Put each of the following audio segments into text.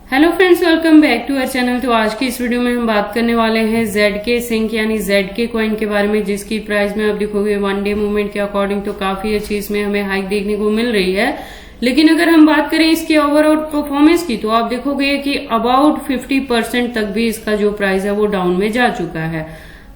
Hello friends, welcome back to our channel. तो आज की इस वीडियो में हम बात करने वाले हैं ZK सिंक यानी ZK कॉइन के बारे में, जिसकी प्राइस में आप देखोगे वन डे मूवमेंट के अकॉर्डिंग तो काफी अच्छी इसमें हमें हाइक देखने को मिल रही है। लेकिन अगर हम बात करें इसकी ओवरऑल परफॉर्मेंस की तो आप देखोगे कि अबाउट 50% तक भी इसका जो प्राइस है वो डाउन में जा चुका है।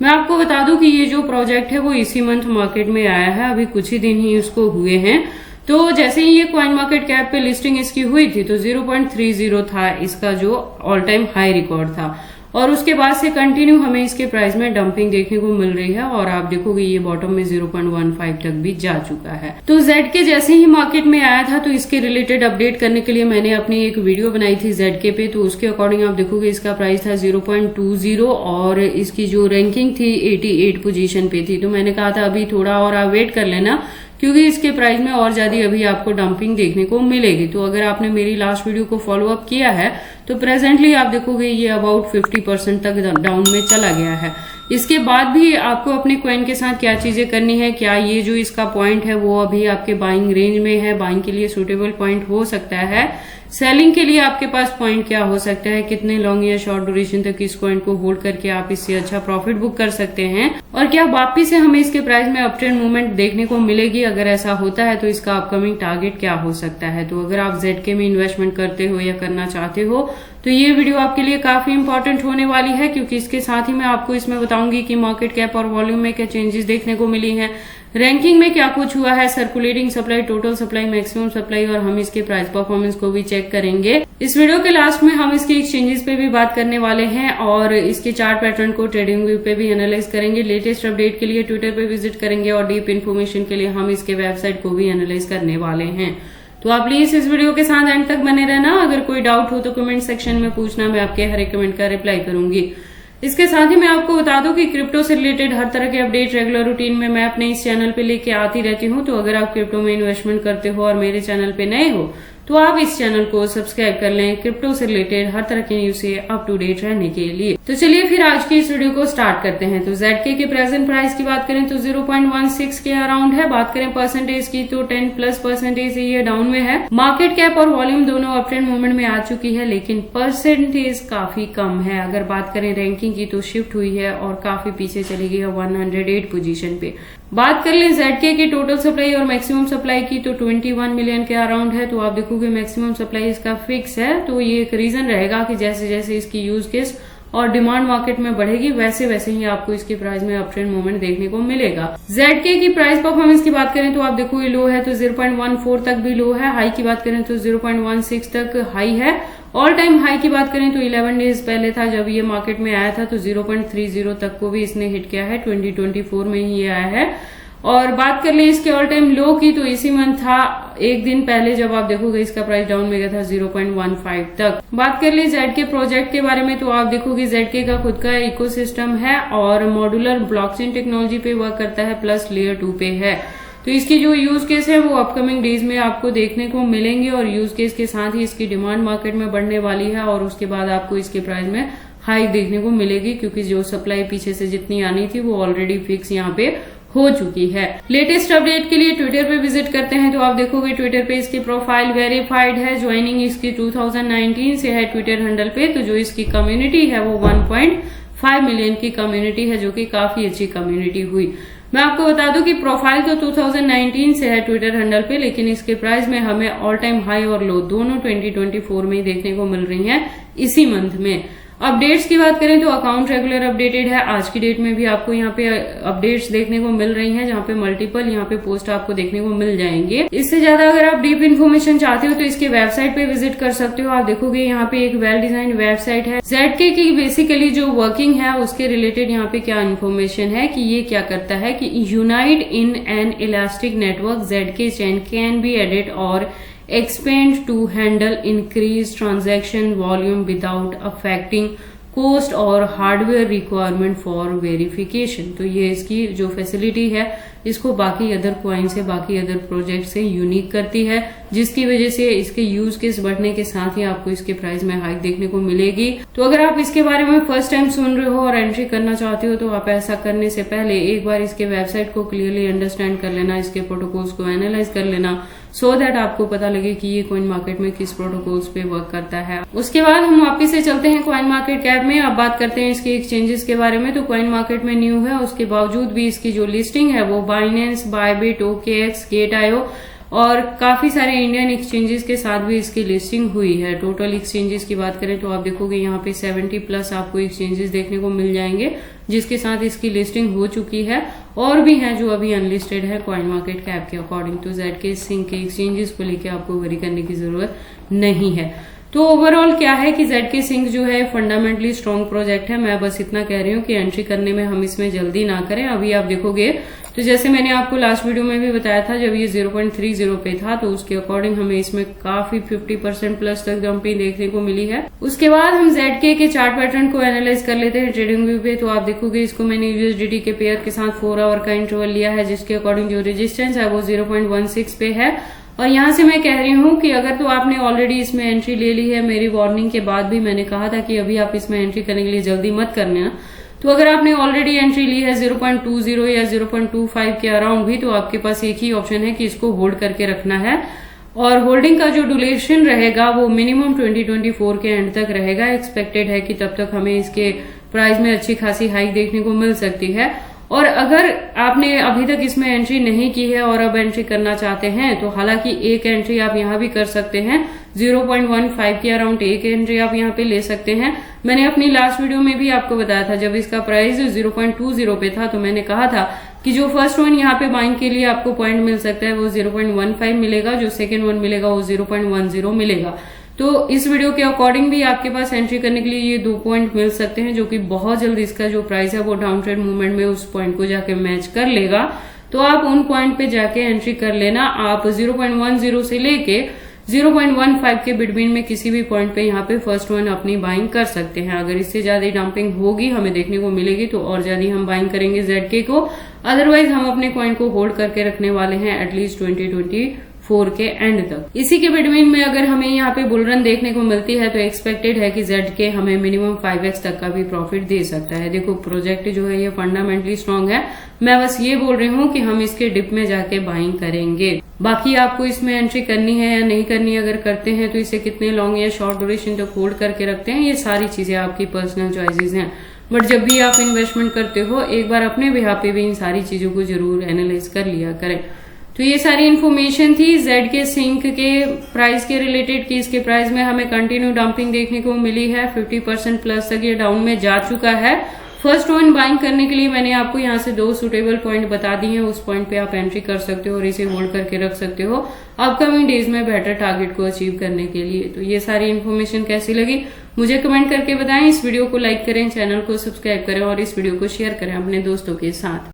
मैं आपको बता दूं कि ये जो प्रोजेक्ट है वो इसी मंथ मार्केट में आया है, अभी कुछ ही दिन ही उसको हुए हैं। तो जैसे ही ये कॉइन मार्केट कैप पे लिस्टिंग इसकी हुई थी तो 0.30 था इसका जो ऑल टाइम हाई रिकॉर्ड था, और उसके बाद से कंटिन्यू हमें इसके प्राइस में डंपिंग देखने को मिल रही है और आप देखोगे ये बॉटम में 0.15 तक भी जा चुका है। तो ZK जैसे ही मार्केट में आया था तो इसके रिलेटेड अपडेट करने के लिए मैंने अपनी एक वीडियो बनाई थी ZK पे। तो उसके अकॉर्डिंग आप देखोगे इसका प्राइस था 0.20 और इसकी जो रैंकिंग थी 88 पोजीशन पे थी। तो मैंने कहा था अभी थोड़ा और आप वेट कर लेना, क्योंकि इसके प्राइस में और ज्यादा अभी आपको डंपिंग देखने को मिलेगी। तो अगर आपने मेरी लास्ट वीडियो को फॉलो अप किया है तो प्रेजेंटली आप देखोगे ये अबाउट 50% तक डाउन में चला गया है। इसके बाद भी आपको अपने कॉइन के साथ क्या चीजें करनी है, क्या ये जो इसका पॉइंट है वो अभी आपके बाइंग रेंज में है, बाइंग के लिए सुटेबल पॉइंट हो सकता है, सेलिंग के लिए आपके पास पॉइंट क्या हो सकता है, कितने लॉन्ग या शॉर्ट ड्यूरेशन तक इस कॉइन को होल्ड करके आप इससे अच्छा प्रॉफिट बुक कर सकते हैं, और क्या वापिस से हमें इसके प्राइस में अप ट्रेंड मूवमेंट देखने को मिलेगी। अगर ऐसा होता है तो इसका अपकमिंग टारगेट क्या हो सकता है। तो अगर आप ZK में इन्वेस्टमेंट करते हो या करना चाहते हो तो ये वीडियो आपके लिए काफी इंपॉर्टेंट होने वाली है, क्योंकि इसके साथ ही मैं आपको इसमें बताऊंगी कि मार्केट कैप और वॉल्यूम में क्या चेंजेस देखने को मिली हैं, रैंकिंग में क्या कुछ हुआ है, circulating supply, total supply, maximum supply, और हम इसके प्राइस परफॉर्मेंस को भी चेक करेंगे। इस वीडियो के लास्ट में हम इसके एक्सचेंजेस पे भी बात करने वाले हैं और इसके चार्ट पैटर्न को ट्रेडिंग व्यू पे भी एनालाइज करेंगे। लेटेस्ट अपडेट के लिए ट्विटर पे विजिट करेंगे और डीप इन्फॉर्मेशन के लिए हम इसके वेबसाइट को भी एनालाइज करने वाले हैं। तो आप प्लीज इस वीडियो के साथ एंड तक बने रहना। अगर कोई डाउट हो तो कमेंट सेक्शन में पूछना, मैं आपके हर एक कमेंट का रिप्लाई करूंगी। इसके साथ ही मैं आपको बता दूं कि क्रिप्टो से रिलेटेड हर तरह के अपडेट रेगुलर रूटीन में मैं अपने इस चैनल पे लेके आती रहती हूं। तो अगर आप क्रिप्टो में इन्वेस्टमेंट करते हो और मेरे चैनल पे नए हो तो आप इस चैनल को सब्सक्राइब कर लें क्रिप्टो से रिलेटेड हर तरह की न्यूज से अप टू डेट रहने के लिए। तो चलिए फिर आज की इस वीडियो को स्टार्ट करते हैं। तो ZK के प्रेजेंट प्राइस की बात करें तो 0.16 के अराउंड है। बात करें परसेंटेज की तो 10+% ये डाउन में है। मार्केट कैप और वॉल्यूम दोनों अप ट्रेंड मूवमेंट में आ चुकी है, लेकिन परसेंटेज काफी कम है। अगर बात करें रैंकिंग की तो शिफ्ट हुई है और काफी पीछे चली गई है 108 पोजीशन पे। बात कर लें ZK की टोटल सप्लाई और मैक्सिमम सप्लाई की तो 21 मिलियन के अराउंड है। तो आप देखोगे मैक्सिमम सप्लाई इसका फिक्स है। तो ये एक रीजन रहेगा कि जैसे जैसे इसकी यूज केस और डिमांड मार्केट में बढ़ेगी वैसे वैसे ही आपको इसकी प्राइस में अप ट्रेंड मूवमेंट देखने को मिलेगा। ZK की प्राइस परफॉर्मेंस की बात करें तो आप देखोगे लो है तो 0.14 तक भी लो है, हाई की बात करें तो 0.16 तक हाई है। ऑल टाइम हाई की बात करें तो 11 डेज पहले था जब ये मार्केट में आया था, तो 0.30 तक को भी इसने हिट किया है। 2024 में ही ये आया है। और बात कर ले इसके ऑल टाइम लो की तो इसी मंथ था, एक दिन पहले जब आप देखोगे इसका प्राइस डाउन में गया था 0.15 तक। बात कर ले ZK प्रोजेक्ट के बारे में तो आप देखोगे ZK का खुद का इकोसिस्टम है और मॉड्यूलर ब्लॉकचेन टेक्नोलॉजी पे वर्क करता है, प्लस लेयर 2 पे है। तो इसकी जो यूज केस है वो अपकमिंग डेज में आपको देखने को मिलेंगे और यूज केस के साथ ही इसकी डिमांड मार्केट में बढ़ने वाली है और उसके बाद आपको इसके प्राइस में हाइक देखने को मिलेगी, क्योंकि जो सप्लाई पीछे से जितनी आनी थी वो ऑलरेडी फिक्स यहाँ पे हो चुकी है। लेटेस्ट अपडेट के लिए ट्विटर पे विजिट करते हैं तो आप देखोगे ट्विटर पे इसकी प्रोफाइल वेरीफाइड है। ज्वाइनिंग इसकी 2019 से है ट्विटर हैंडल पे। तो जो इसकी कम्युनिटी है वो 1.5 मिलियन की कम्युनिटी है, जो कि काफी अच्छी कम्युनिटी हुई। मैं आपको बता दूं कि प्रोफाइल तो 2019 से है ट्विटर हैंडल पे, लेकिन इसके प्राइस में हमें ऑल टाइम हाई और लो दोनों 2024 में देखने को मिल रही हैं इसी मंथ में। अपडेट्स की बात करें तो अकाउंट रेगुलर अपडेटेड है। आज की डेट में भी आपको यहाँ पे अपडेट्स देखने को मिल रही हैं, जहाँ पे मल्टीपल यहाँ पे पोस्ट आपको देखने को मिल जाएंगे। इससे ज्यादा अगर आप डीप इन्फॉर्मेशन चाहते हो तो इसके वेबसाइट पे विजिट कर सकते हो। आप देखोगे यहाँ पे एक वेल डिजाइन वेबसाइट है। ZK की बेसिकली जो वर्किंग है उसके रिलेटेड यहाँ पे क्या इन्फॉर्मेशन है कि ये क्या करता है कि unite in an elastic network ZK chain can be added और expand to handle increased transaction volume without affecting cost और हार्डवेयर रिक्वायरमेंट फॉर वेरिफिकेशन। तो ये इसकी जो फैसिलिटी है इसको बाकी अदर कॉइन से, बाकी अदर प्रोजेक्ट से यूनिक करती है, जिसकी वजह से इसके यूज केस बढ़ने के साथ ही आपको इसके प्राइस में हाइक देखने को मिलेगी। तो अगर आप इसके बारे में फर्स्ट टाइम सुन रहे हो और एंट्री करना चाहते हो तो आप ऐसा करने से पहले एक बार इसके वेबसाइट को क्लियरली अंडरस्टैंड कर लेना, इसके प्रोटोकॉल्स को एनालाइज कर लेना, सो दैट आपको पता लगे कि ये कॉइन मार्केट में किस प्रोटोकॉल्स पे वर्क करता है। उसके बाद हम वापिस से चलते हैं कॉइन मार्केट कैप में। अब बात करते हैं इसके एक्सचेंजेस के बारे में। तो कॉइन मार्केट में न्यू है, उसके बावजूद भी इसकी जो लिस्टिंग है वो बाइनेंस, बायबिट, OKX, गेट.io और काफी सारे इंडियन एक्सचेंजेस के साथ भी इसकी लिस्टिंग हुई है। टोटल एक्सचेंजेस की बात करें तो आप देखोगे यहाँ पे 70 प्लस आपको एक्सचेंजेस देखने को मिल जाएंगे जिसके साथ इसकी लिस्टिंग हो चुकी है, और भी हैं जो अभी अनलिस्टेड है कॉइन मार्केट कैप के अकॉर्डिंग टू ZK सिंक के एक्सचेंजेस को लेकर आपको वरी करने की जरूरत नहीं है। तो ओवरऑल क्या है कि ZK सिंक जो है फंडामेंटली स्ट्रॉन्ग प्रोजेक्ट है। मैं बस इतना कह रही हूँ कि एंट्री करने में हम इसमें जल्दी ना करें। अभी आप देखोगे तो जैसे मैंने आपको लास्ट वीडियो में भी बताया था, जब ये 0.30 पे था तो उसके अकॉर्डिंग हमें इसमें काफी 50% प्लस तक डंपिंग देखने को मिली है। उसके बाद हम ZK के चार्ट पैटर्न को एनालाइज कर लेते हैं ट्रेडिंग व्यू पे। तो आप देखोगे इसको मैंने USDT के पेयर के साथ 4 आवर का इंटरवल लिया है, जिसके अकॉर्डिंग जो रेजिस्टेंस है वो 0.16 पे है। और यहां से मैं कह रही हूं कि अगर तो आपने ऑलरेडी इसमें एंट्री ले ली है, मेरी वार्निंग के बाद भी मैंने कहा था कि अभी आप इसमें एंट्री करने के लिए जल्दी मत करना। तो अगर आपने ऑलरेडी एंट्री ली है 0.20 या 0.25 के अराउंड भी, तो आपके पास एक ही ऑप्शन है कि इसको होल्ड करके रखना है। और होल्डिंग का जो ड्यूरेशन रहेगा वो मिनिमम 2024 के एंड तक रहेगा। एक्सपेक्टेड है कि तब तक हमें इसके प्राइस में अच्छी खासी हाइक देखने को मिल सकती है। और अगर आपने अभी तक इसमें एंट्री नहीं की है और अब एंट्री करना चाहते हैं तो हालांकि एक एंट्री आप यहां भी कर सकते हैं, 0.15 के अराउंड एक एंट्री आप यहां पे ले सकते हैं। मैंने अपनी लास्ट वीडियो में भी आपको बताया था, जब इसका प्राइस 0.20 पे था तो मैंने कहा था कि जो फर्स्ट वन यहाँ पे बाइंग के लिए आपको पॉइंट मिल सकता है वो 0.15 मिलेगा, जो सेकेंड वन मिलेगा वो 0.10 मिलेगा। तो इस वीडियो के अकॉर्डिंग भी आपके पास एंट्री करने के लिए ये 2 पॉइंट मिल सकते हैं, जो कि बहुत जल्द इसका जो प्राइस है वो डाउन ट्रेड मूवमेंट में उस पॉइंट को जाके मैच कर लेगा। तो आप उन पॉइंट पे जाके एंट्री कर लेना। आप 0.10 से लेके 0.15 के बिटवीन में किसी भी पॉइंट पे यहाँ पे फर्स्ट वन अपनी बाइंग कर सकते हैं। अगर इससे ज्यादा डंपिंग होगी हमें देखने को मिलेगी तो और ज्यादा हम बाइंग करेंगे ZK को। अदरवाइज हम अपने कॉइन को होल्ड करके रखने वाले हैं एटलीस्ट 2024 के एंड तक। इसी के बिटवीन में अगर हमें यहाँ पे बुलरन देखने को मिलती है तो एक्सपेक्टेड है कि ZK हमें मिनिमम 5x तक का भी प्रॉफिट दे सकता है। देखो प्रोजेक्ट जो है ये फंडामेंटली स्ट्रांग है। मैं बस ये बोल रही हूँ कि हम इसके डिप में जाके बाइंग करेंगे। बाकी आपको इसमें एंट्री करनी है या नहीं करनी, अगर करते हैं तो इसे कितने लॉन्ग या शॉर्ट ड्यूरेशन तक होल्ड करके रखते हैं, ये सारी चीजें आपकी पर्सनल चॉइसेस हैं। बट जब भी आप इन्वेस्टमेंट करते हो एक बार अपने बिहाफ पे भी इन सारी चीजों को जरूर एनालाइज कर लिया करें। तो ये सारी इन्फॉर्मेशन थी ZK सिंक के प्राइस के रिलेटेड कि इसके प्राइस में हमें कंटिन्यू डंपिंग देखने को मिली है। 50% प्लस तक ये डाउन में जा चुका है। फर्स्ट वन बाइंग करने के लिए मैंने आपको यहाँ से 2 सुटेबल पॉइंट बता दिए हैं, उस पॉइंट पे आप एंट्री कर सकते हो और इसे होल्ड करके रख सकते हो अपकमिंग डेज में बेटर टारगेट को अचीव करने के लिए। तो ये सारी इन्फॉर्मेशन कैसी लगी मुझे कमेंट करके बताएं। इस वीडियो को लाइक करें, चैनल को सब्सक्राइब करें और इस वीडियो को शेयर करें अपने दोस्तों के साथ।